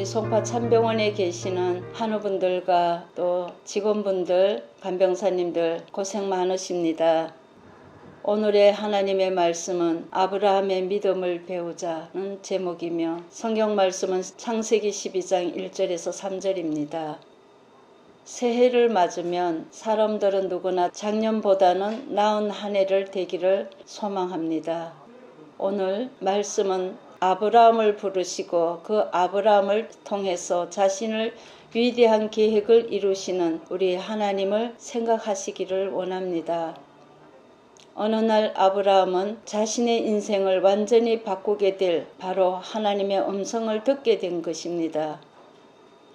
우리 송파 참병원에 계시는 한우분들과 또 직원분들, 간병사님들 고생 많으십니다. 오늘의 하나님의 말씀은 아브라함의 믿음을 배우자는 제목이며 성경 말씀은 창세기 12장 1절에서 3절입니다. 새해를 맞으면 사람들은 누구나 작년보다는 나은 한 해를 되기를 소망합니다. 오늘 말씀은 아브라함을 부르시고 그 아브라함을 통해서 자신을 위대한 계획을 이루시는 우리 하나님을 생각하시기를 원합니다. 어느 날 아브라함은 자신의 인생을 완전히 바꾸게 될 바로 하나님의 음성을 듣게 된 것입니다.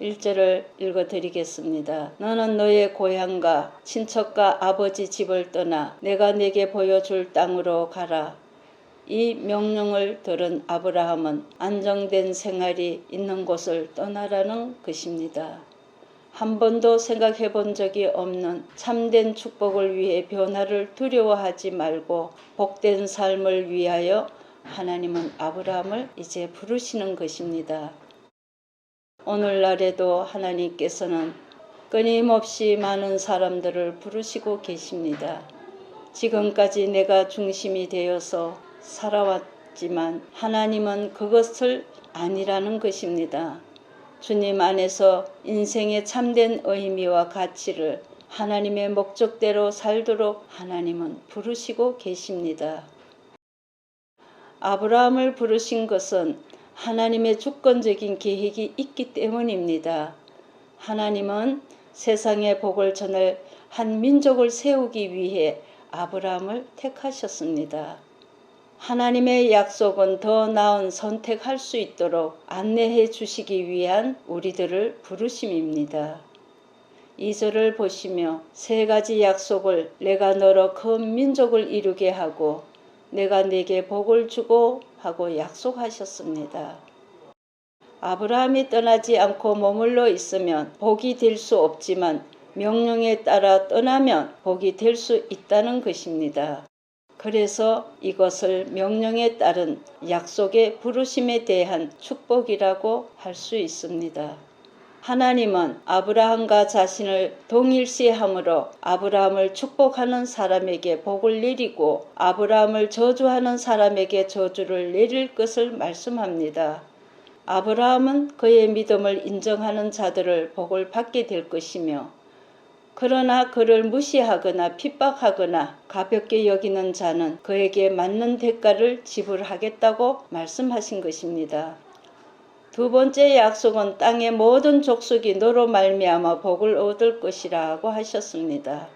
1절을 읽어드리겠습니다. 너는 너의 고향과 친척과 아버지 집을 떠나 내가 네게 보여줄 땅으로 가라. 이 명령을 들은 아브라함은 안정된 생활이 있는 곳을 떠나라는 것입니다. 한 번도 생각해 본 적이 없는 참된 축복을 위해 변화를 두려워하지 말고 복된 삶을 위하여 하나님은 아브라함을 이제 부르시는 것입니다. 오늘날에도 하나님께서는 끊임없이 많은 사람들을 부르시고 계십니다. 지금까지 내가 중심이 되어서 살아왔지만 하나님은 그것을 아니라는 것입니다. 주님 안에서 인생의 참된 의미와 가치를 하나님의 목적대로 살도록 하나님은 부르시고 계십니다. 아브라함을 부르신 것은 하나님의 주권적인 계획이 있기 때문입니다. 하나님은 세상에 복을 전할 한 민족을 세우기 위해 아브라함을 택하셨습니다. 하나님의 약속은 더 나은 선택할 수 있도록 안내해 주시기 위한 우리들을 부르심입니다. 2절을 보시며 세 가지 약속을 내가 너로 큰 민족을 이루게 하고 내가 네게 복을 주고 하고 약속하셨습니다. 아브라함이 떠나지 않고 머물러 있으면 복이 될 수 없지만 명령에 따라 떠나면 복이 될 수 있다는 것입니다. 그래서 이것을 명령에 따른 약속의 부르심에 대한 축복이라고 할 수 있습니다. 하나님은 아브라함과 자신을 동일시함으로 아브라함을 축복하는 사람에게 복을 내리고 아브라함을 저주하는 사람에게 저주를 내릴 것을 말씀합니다. 아브라함은 그의 믿음을 인정하는 자들을 복을 받게 될 것이며 그러나 그를 무시하거나 핍박하거나 가볍게 여기는 자는 그에게 맞는 대가를 지불하겠다고 말씀하신 것입니다. 두 번째 약속은 땅의 모든 족속이 너로 말미암아 복을 얻을 것이라고 하셨습니다.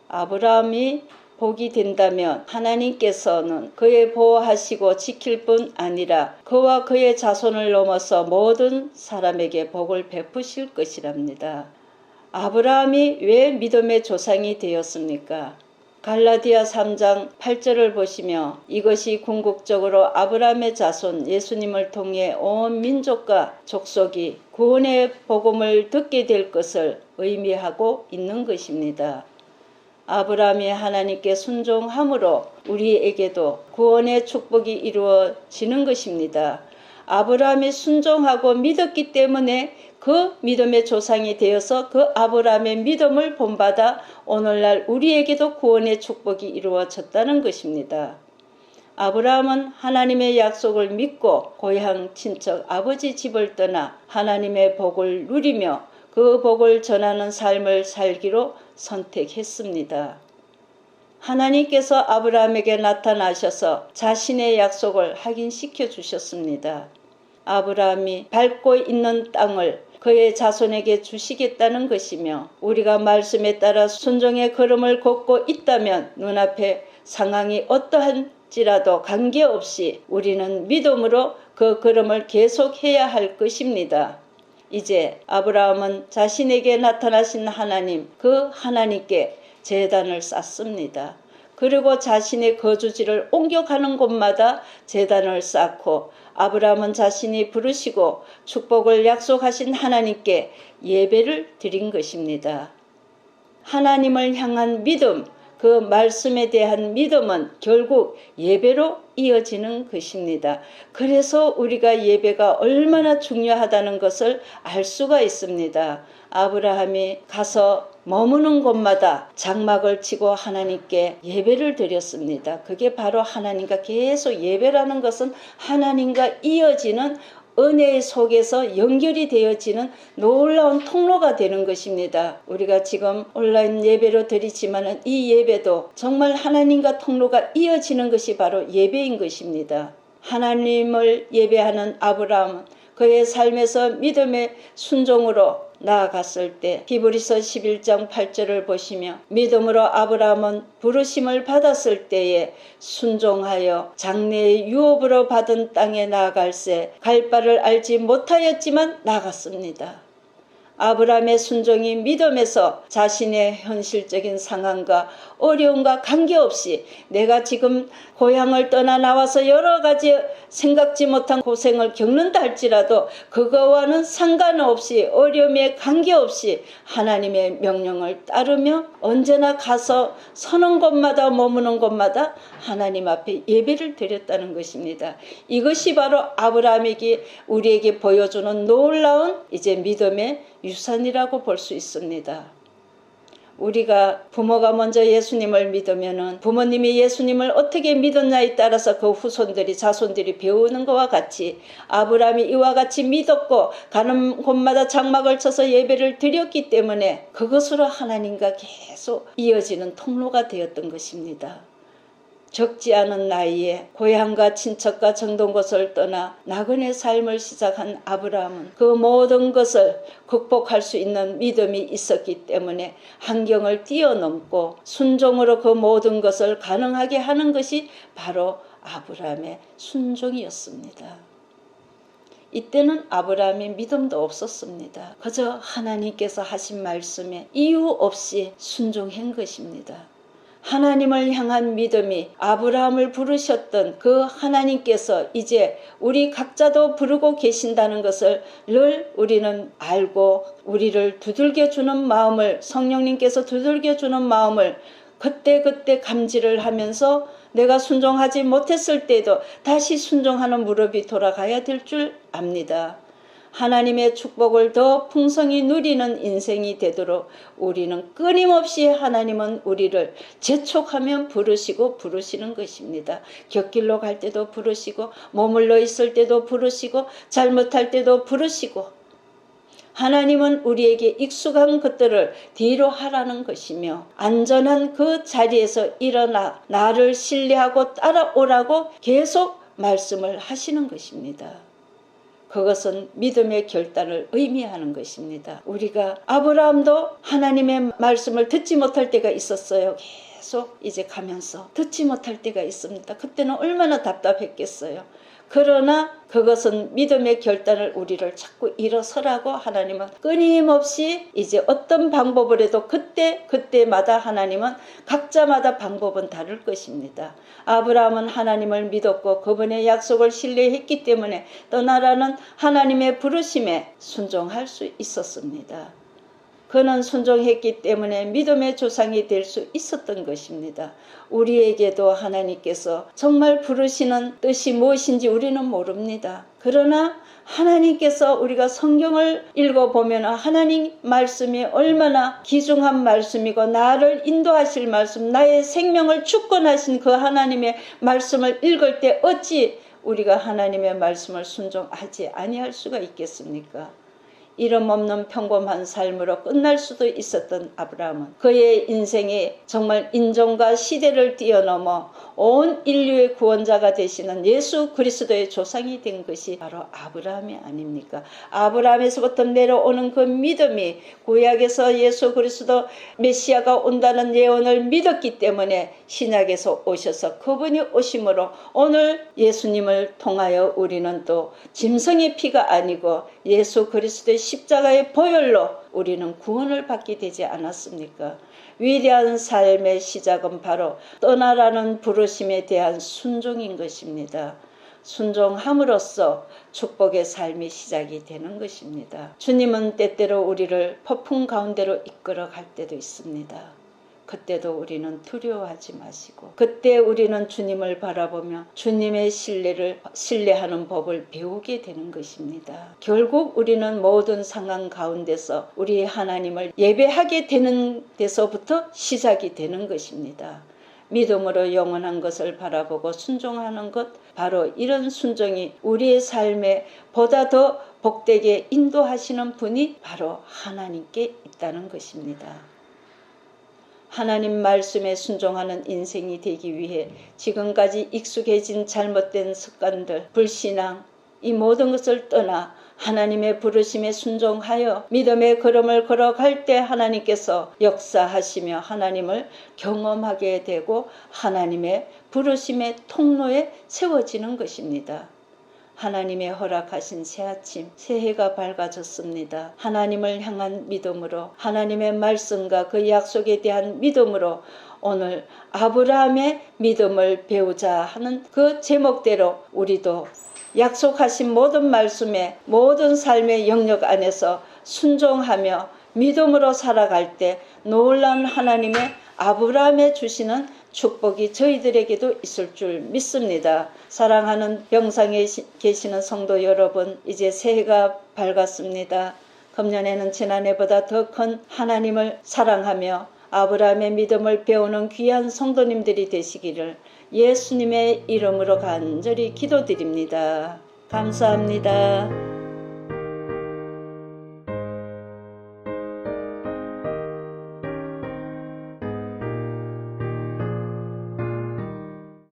아브라함이 복이 된다면 하나님께서는 그의 보호하시고 지킬 뿐 아니라 그와 그의 자손을 넘어서 모든 사람에게 복을 베푸실 것이랍니다. 아브라함이 왜 믿음의 조상이 되었습니까? 갈라디아 3장 8절을 보시며 이것이 궁극적으로 아브라함의 자손 예수님을 통해 온 민족과 족속이 구원의 복음을 듣게 될 것을 의미하고 있는 것입니다. 아브라함이 하나님께 순종함으로 우리에게도 구원의 축복이 이루어지는 것입니다. 아브라함이 순종하고 믿었기 때문에 그 믿음의 조상이 되어서 그 아브라함의 믿음을 본받아 오늘날 우리에게도 구원의 축복이 이루어졌다는 것입니다. 아브라함은 하나님의 약속을 믿고 고향 친척 아버지 집을 떠나 하나님의 복을 누리며 그 복을 전하는 삶을 살기로 선택했습니다. 하나님께서 아브라함에게 나타나셔서 자신의 약속을 확인시켜 주셨습니다. 아브라함이 밟고 있는 땅을 그의 자손에게 주시겠다는 것이며 우리가 말씀에 따라 순종의 걸음을 걷고 있다면 눈앞에 상황이 어떠한지라도 관계없이 우리는 믿음으로 그 걸음을 계속해야 할 것입니다. 이제 아브라함은 자신에게 나타나신 하나님, 그 하나님께 제단을 쌓습니다. 그리고 자신의 거주지를 옮겨가는 곳마다 제단을 쌓고 아브라함은 자신이 부르시고 축복을 약속하신 하나님께 예배를 드린 것입니다. 하나님을 향한 믿음, 그 말씀에 대한 믿음은 결국 예배로 이어지는 것입니다. 그래서 우리가 예배가 얼마나 중요하다는 것을 알 수가 있습니다. 아브라함이 가서 머무는 곳마다 장막을 치고 하나님께 예배를 드렸습니다. 그게 바로 하나님과 계속 예배라는 것은 하나님과 이어지는 은혜 속에서 연결이 되어지는 놀라운 통로가 되는 것입니다. 우리가 지금 온라인 예배로 드리지만 이 예배도 정말 하나님과 통로가 이어지는 것이 바로 예배인 것입니다. 하나님을 예배하는 아브라함은 그의 삶에서 믿음의 순종으로 나아갔을 때 히브리서 11장 8절을 보시며 믿음으로 아브라함은 부르심을 받았을 때에 순종하여 장래의 유업으로 받은 땅에 나아갈새 갈 바를 알지 못하였지만 나갔습니다. 아브라함의 순종이 믿음에서 자신의 현실적인 상황과 어려움과 관계없이 내가 지금 고향을 떠나 나와서 여러 가지 생각지 못한 고생을 겪는다 할지라도 그거와는 상관없이 어려움에 관계없이 하나님의 명령을 따르며 언제나 가서 서는 곳마다 머무는 곳마다 하나님 앞에 예배를 드렸다는 것입니다. 이것이 바로 아브라함에게 우리에게 보여주는 놀라운 이제 믿음의 유산이라고 볼 수 있습니다. 우리가 부모가 먼저 예수님을 믿으면은 부모님이 예수님을 어떻게 믿었냐에 따라서 그 후손들이 자손들이 배우는 것과 같이 아브라함이 이와 같이 믿었고 가는 곳마다 장막을 쳐서 예배를 드렸기 때문에 그것으로 하나님과 계속 이어지는 통로가 되었던 것입니다. 적지 않은 나이에 고향과 친척과 정든 곳을 떠나 나그네 삶을 시작한 아브라함은 그 모든 것을 극복할 수 있는 믿음이 있었기 때문에 환경을 뛰어넘고 순종으로 그 모든 것을 가능하게 하는 것이 바로 아브라함의 순종이었습니다. 이때는 아브라함의 믿음도 없었습니다. 그저 하나님께서 하신 말씀에 이유 없이 순종한 것입니다. 하나님을 향한 믿음이 아브라함을 부르셨던 그 하나님께서 이제 우리 각자도 부르고 계신다는 것을 늘 우리는 알고 우리를 두들겨주는 마음을 성령님께서 두들겨주는 마음을 그때그때 감지를 하면서 내가 순종하지 못했을 때도 다시 순종하는 무릎이 돌아가야 될 줄 압니다. 하나님의 축복을 더 풍성히 누리는 인생이 되도록 우리는 끊임없이 하나님은 우리를 재촉하면 부르시고 부르시는 것입니다. 곁길로 갈 때도 부르시고 머물러 있을 때도 부르시고 잘못할 때도 부르시고 하나님은 우리에게 익숙한 것들을 뒤로 하라는 것이며 안전한 그 자리에서 일어나 나를 신뢰하고 따라오라고 계속 말씀을 하시는 것입니다. 그것은 믿음의 결단을 의미하는 것입니다. 우리가 아브라함도 하나님의 말씀을 듣지 못할 때가 있었어요. 계속 이제 가면서 듣지 못할 때가 있습니다. 그때는 얼마나 답답했겠어요. 그러나 그것은 믿음의 결단을 우리를 자꾸 일어서라고 하나님은 끊임없이 이제 어떤 방법을 해도 그때마다 하나님은 각자마다 방법은 다를 것입니다. 아브라함은 하나님을 믿었고 그분의 약속을 신뢰했기 때문에 떠나라는 하나님의 부르심에 순종할 수 있었습니다. 그는 순종했기 때문에 믿음의 조상이 될 수 있었던 것입니다. 우리에게도 하나님께서 정말 부르시는 뜻이 무엇인지 우리는 모릅니다. 그러나 하나님께서 우리가 성경을 읽어보면 하나님 말씀이 얼마나 귀중한 말씀이고 나를 인도하실 말씀, 나의 생명을 주권하신 그 하나님의 말씀을 읽을 때 어찌 우리가 하나님의 말씀을 순종하지 아니할 수가 있겠습니까? 이름 없는 평범한 삶으로 끝날 수도 있었던 아브라함은 그의 인생이 정말 인종과 시대를 뛰어넘어 온 인류의 구원자가 되시는 예수 그리스도의 조상이 된 것이 바로 아브라함이 아닙니까? 아브라함에서부터 내려오는 그 믿음이 구약에서 예수 그리스도 메시아가 온다는 예언을 믿었기 때문에 신약에서 오셔서 그분이 오심으로 오늘 예수님을 통하여 우리는 또 짐승의 피가 아니고 예수 그리스도의 십자가의 보혈로 우리는 구원을 받게 되지 않았습니까? 위대한 삶의 시작은 바로 떠나라는 부르심에 대한 순종인 것입니다. 순종함으로써 축복의 삶이 시작이 되는 것입니다. 주님은 때때로 우리를 폭풍 가운데로 이끌어 갈 때도 있습니다. 그때도 우리는 두려워하지 마시고 그때 우리는 주님을 바라보며 주님의 신뢰하는 법을 배우게 되는 것입니다. 결국 우리는 모든 상황 가운데서 우리 하나님을 예배하게 되는 데서부터 시작이 되는 것입니다. 믿음으로 영원한 것을 바라보고 순종하는 것, 바로 이런 순종이 우리의 삶에 보다 더 복되게 인도하시는 분이 바로 하나님께 있다는 것입니다. 하나님 말씀에 순종하는 인생이 되기 위해 지금까지 익숙해진 잘못된 습관들, 불신앙, 이 모든 것을 떠나 하나님의 부르심에 순종하여 믿음의 걸음을 걸어갈 때 하나님께서 역사하시며 하나님을 경험하게 되고 하나님의 부르심의 통로에 세워지는 것입니다. 하나님의 허락하신 새아침, 새해가 밝아졌습니다. 하나님을 향한 믿음으로, 하나님의 말씀과 그 약속에 대한 믿음으로 오늘 아브라함의 믿음을 배우자 하는 그 제목대로 우리도 약속하신 모든 말씀에 모든 삶의 영역 안에서 순종하며 믿음으로 살아갈 때 놀라운 하나님의 아브라함에 주시는 축복이 저희들에게도 있을 줄 믿습니다. 사랑하는 병상에 계시는 성도 여러분, 이제 새해가 밝았습니다. 금년에는 지난해보다 더 큰 하나님을 사랑하며 아브라함의 믿음을 배우는 귀한 성도님들이 되시기를 예수님의 이름으로 간절히 기도드립니다. 감사합니다.